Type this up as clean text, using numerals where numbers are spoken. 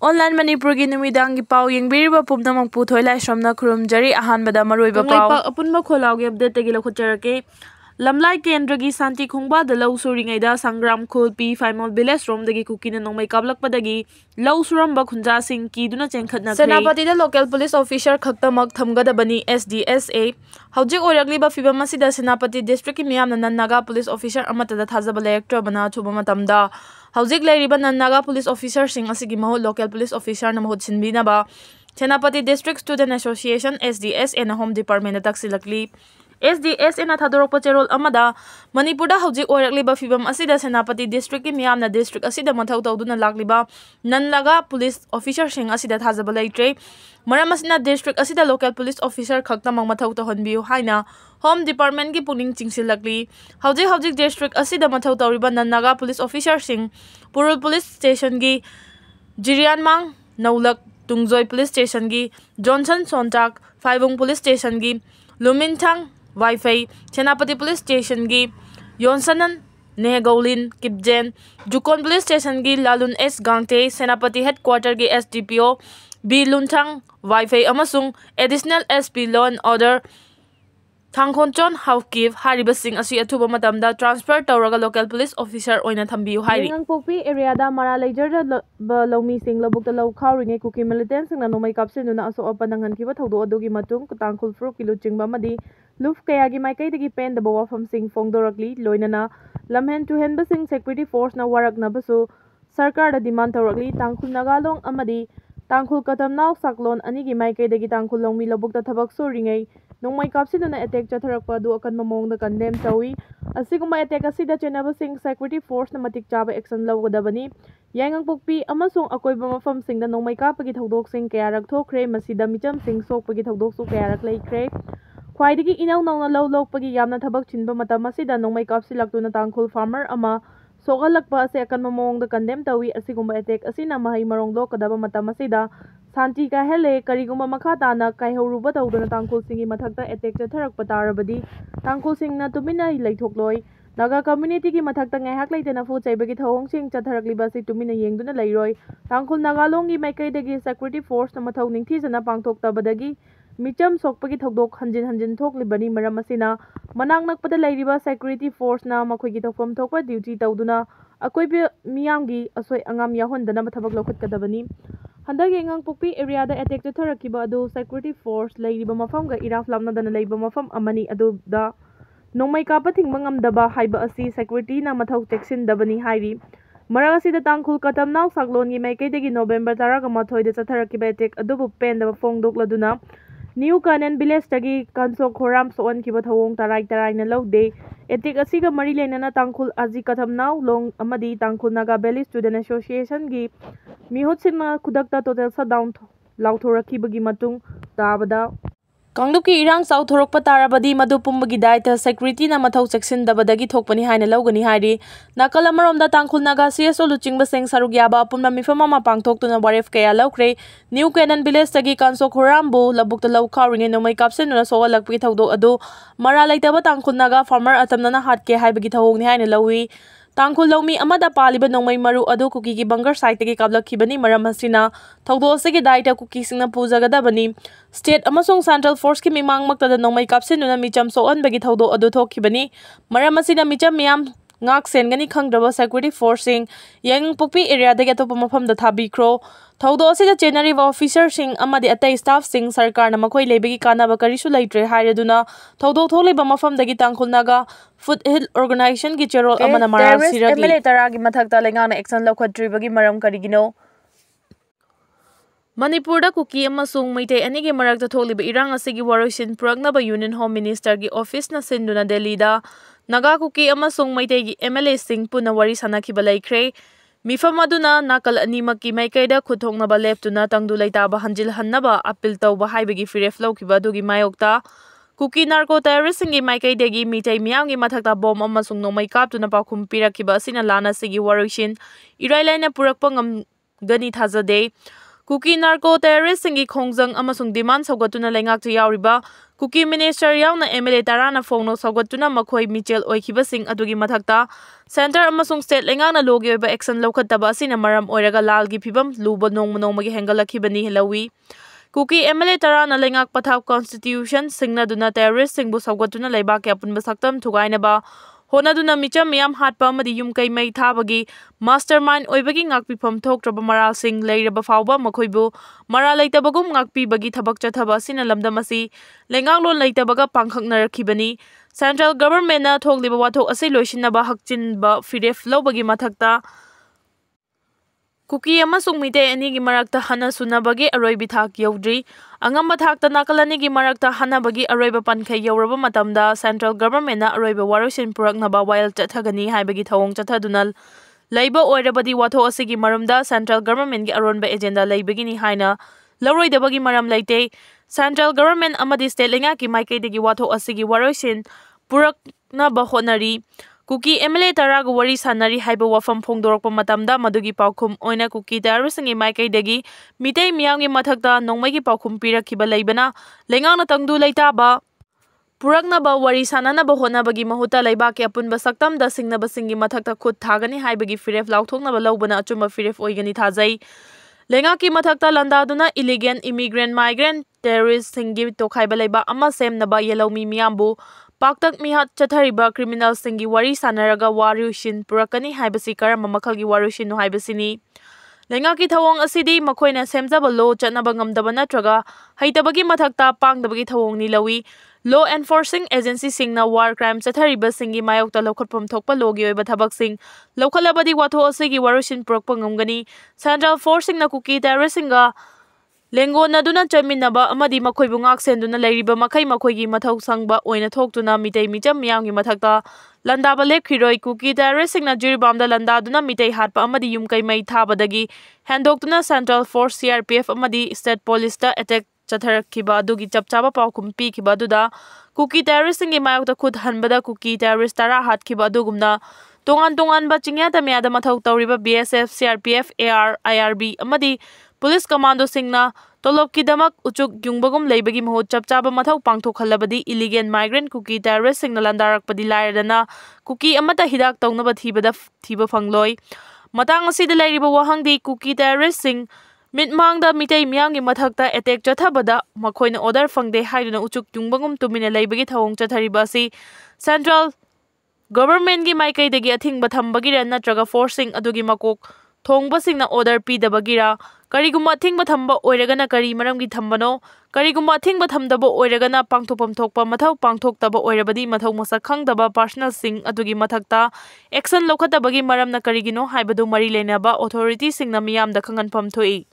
Online Manipuri numidangi pau yengbiriba pumnamang puthoi lai somna khurumjari ahanbada maroiba pau apunba kholauge update tagila khucharake lamlai kendragi santi khungba da law suringaida sangram khul pi final village rom dagi Kukina Nongmei Kaplakpadagi law suramba khunja sing kiduna chenkhatna senapati da local police officer khaktamak thamgadabani SDSA hojik oirakliba fibam asida senapati district ki miyamna Naga police officer amata da thajaba lecture bana thuba matamda hojik lairiba Naga police officer sing asigi mahut local police officer na mahut sinbinaba senapati district student association SDSA na home department na taksilakli SDSA na thadorokpa cherol amada Manipur da hojik oirakliba fibam asida senapati district ki miyamna district asida mathau tawduna lakliba Naga police officer sing asida thajaba leitre maram asina district asida local police officer khaktamang mathau tahonbiu haina home department ki puning chingsilakli hojik district asida mathau tawriba Naga police officer sing Purul police station gi Jirianmang Naulak Tungjoi police station gi Johnson Sontak Phaibung police station gi Lumintang Wi-Fi Senapati police station gi Yonsanan Nehegolin Kipjen Jukon police station gi Lalun S Gangte Senapati headquarter gi SDPO B Luntang Wi-Fi amasung additional SP law and order Thangkhonchon Hawkiv Hariba Singh asi athuba matamda transfer tawraga local police officer oina thambiu hairi Ngangpokpi area da mara leisure da lomi sing labukta law khawringe Kuki militant sing na Nongmei kapsinuna aso apanangan kiba thodo adugi matung tangkhul fru kilo chingba madi luf kaya gi maikai dagi pen da Wafam sing fongdorakli loinana lamhen to hen basing security force na warak na basu sarkar da demand tawrakli tangkhul nagalong amadi tangkhul katamnaw saklon ani gi maikai dagi tangkhul longmi labukta thabak so ringai Nongmei kapsinuna attack chatharakpa du akan mamong da condemn tawi asiguma attack asida chenaba sing security force na matik chaba action lawgadabani Ngangpokpi amasung akoiba mafam sing da Nongmei kapagi thodok sing kayarak thokre masida micham sing sokpagi thodok su kayarak leikre Khwaidagi inaw nawna law lokpagi yamna thabak chinba matam asida Nongmei kapsilaktuna tangkhul farmer ama sogalakpa ase akan mamong da condemn tawi asiguma attack asina mahai marong lokadaba matam asida Santi ka hele kariguma makata na kaihoruba tawduna tangkhul singi mathakta attack chatharakpa tarabadi tangkhul singna tumina leithokloi Naga community ki mathakta ngaihak leitena fu chaibagi thawong sing chatharakliba si tumina yengduna leiroi tangkhul nagalongi maikai dagi security force na mathau ningthijana pangthoktabadagi micham sokpagi thodok hanjin thoklibani maram asina manang nakpada leiriba security force na makhoigi thokpam thokpa duty tawduna akoibe miyamgi asoi angam yahondana mathabak lokhatkadabani Handagi Ngangpokpi area da attack chatharakiba adu security force leiriba mafam ga iraf lamnadana leiba mafam amani adu da Nongmei Kappa thingba ngamdaba haiba asi security na mathau cheksindabani hairi Marang asida tangkhul katamnaw saklon gi maikai dagi November 13 da chatharakiba attack adubu pendaba fongdokladuna New Kanan village tagi kansok khoram soan kiba thawong tarai na lawde attack asiga mari lenana tangkhul aji katamnaw long amadi tangkhul Naga Valley Student Association gi mihut singna kudakta total shutdown lauthorakibagi matung tabada Kangdup ki irang south thorokpa tarabadi madu pumbagi daita security na mathau cheksindabadagi thokpani haina lawgani hairi nakal amaromda tangkhul Naga CSO luchingba seng sarugyaba punma mifama ma pangthoktuna waref kaya lawkre New Kanan village tagi kansok horambu labukta law khawringe Nongmei kapsinuna sogalakpagi thawdok adu mara laitaba tangkhul Naga farmer atamnana hatke haibagi thawongni haina lawi Tangkhul lawmi amada paliba Nongmei maru adu Kuki ki bunker site tagi kaplakhibani maram asina thawdo asigi daita Kuki singna pujagadabani state amasung central force ki mimang maktada Nongmei kapsinuna micham soanbagi thawdo adu thokhibani maram asina micham miyam ngak sengani khangdraba security force sing Ngangpokpi area dagi atopa mafamda thabikro thawdo asida chenari officer sing amadi atai staff sing sarkar na makhoi lebagi kanaba karisu leitre hairaduna thawdo tholiba mafamdagi tangkhul Naga food hill organization ki cherol amana maral siragi MLA taragi mathakta lengana action lawkhatribagi maram karigino Manipur da Kuki amasung maitai anigi marakta tholiba irang asigi waroisin puraknaba Union Home Minister gi office na sinduna Delhi da Naga Kuki amasung maitai gi MLA sing puna wari sanakiba laikre Mifam aduna nakal animaki maikaida khuthongnaba leptuna tangdu leitaba hanjil hannaba appeal tawba haibagi firef lawkiba dugi mayokta Kuki narco terrorist singi maikaidagi mitai miyamgi mathakta bomb amasung Nongmei kaptuna pakhum pirakiba asina lana sigi waroisin irailaina purakpa ngamgani thajade Kuki narco terrorist singi khongjang amasung demand saugatuna lengak cha yauriba Kuki minister yauna MLA tarana phongno saugatuna makhoi michel oikhiba sing adugi mathakta center amasung state lengakna logi oiba action lokhattaba asina maram oiraga lalgi phibam luba nongmagi hengalakhibani helawi Kuki MLA tarana lengak pathap constitution singna duna terrorist singbu saugatuna leibak ke apunba saktam thugainaba honaduna micham miyam hatpa amadi yum kai mai thabagi mastermind oibagi ngakpifam thoktraba maral sing leiraba fawba makhoibu maral leitabagum ngakpibagi thabak chathaba sina lamdam asi lengaklon leitabaga pangkhaknarakhibani central government na thokliba wathok ase loisinaba hakchinba firef lobagi mathakta Kuki amasung mitay anigi marakta hana sunabagi aroibi thak yaudri angamba thakta nakalanigi marakta hanabagi aroiba pankhay yauraba matamda central government na aroiba warosin puraknaba wild chathagani haibagi thawong chathadunal laiba oirabadi watho asigi maramda central government gi aronba agenda laibagini haina laroidabagi maram laite central government amadi state lengaki maikaidagi watho asigi warosin puraknaba honari Kuki MLA taraga wari sanari haiba wafam phongdorokpa matamda madugi paukhum oina Kuki terrorist ngi maikaidagi mitei miyamgi mathakta Nongmei gi paukhum pirakhiba leibana lengangna tangdu leitaba puraknaba wari sananaba honabagi mahuta leibaki apunba saktamda singnaba singi mathakta khut thagani haibagi firef lauthoknaba lobana achumba firef oigani thajai lengaki mathakta landaduna illegal immigrant migrant terrorist singi tokhaiba leiba ama semnaba yelomi miyambu Paktak mihat chathariba criminal singi wari sanaraga warushin purakani haibasi karama makhalgi warushin no haibasini lengaki thawong asidi makhoina semjaba law chatnaba ngamdaba natraga haitabagi mathakta pangdabagi thawong ni lawi law enforcing agency singna war crime chathariba singi mayokta lokhatpam thokpa logi oiba thabak sing lokhalabadi watho asigi warushin purakpa ngamgani central forcing na Kuki terrorist singa Lengo na duna chaminaba amadi makhoibu ngak senduna leiriba makhai makhoigi mathau sangba oina thoktuna mitei micham miyamgi mathakta landaba lepkhiroi Kuki terrorist singna jiribamda landaduna mitei hatpa amadi yumkai mai thabadagi handoktuna central force CRPF amadi state police ta attack chatharakhiba adugi chapchaba paukhum pikhiba aduda Kuki terrorist singi mayokta khut hanbada Kuki terrorist tara hatkhiba adugumna tongan ba chingya tamyada mathau tawriba BSF CRPF AR IRB amadi Police commando singna tolop ki damak uchuk jungbagum leibagi mahut chapchaba mathau pangthokhalabadi illegal migrant Kuki terrorist singna landarakpadi lairadana Kuki amata hidak tawnaba thiba fangloi matang asida lairiba wahangdi Kuki terrorist sing mitmangda mitei miyamgi mathakta attack chathabada makhoina order fangde haiduna uchuk jungbagum tumina leibagi thawong chathariba si central government gi maikaidagi athingba thambagira natraga forcing adugi makok thongbasingna order pidabagira Karigumba thingba thamba oiragana kari maramgi thambano karigumba thingba thamdaba oiragana pangthopam thokpa mathau pangthoktaba oirabadi mathau masak khangdaba personal sing adugi mathakta action lokhatabagi maramna karigino haibadu mari leinaba authority singna miyamda khanganpham thoi